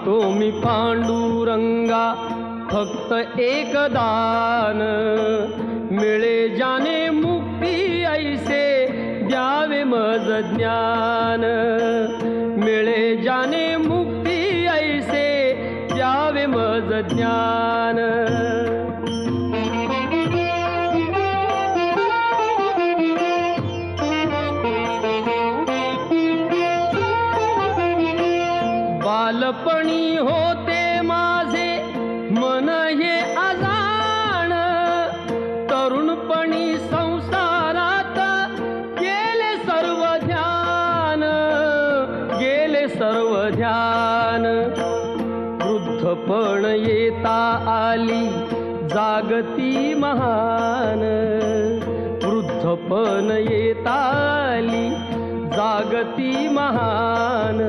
तुम्ही पांडुरंगा फक्त एक दान, मिळे जाने मुक्ती ऐसे द्यावे मज ज्ञान, मिळे जाने मुक्ती ऐसे द्यावे मज ज्ञान. बालपणी होते माझे मन हे अजाण, तरुणपणी संसारात गेले सर्व ध्यान, गेले सर्व ध्यान. वृद्धपण येता आली जागती महान, वृद्धपण येता आली जागती महान.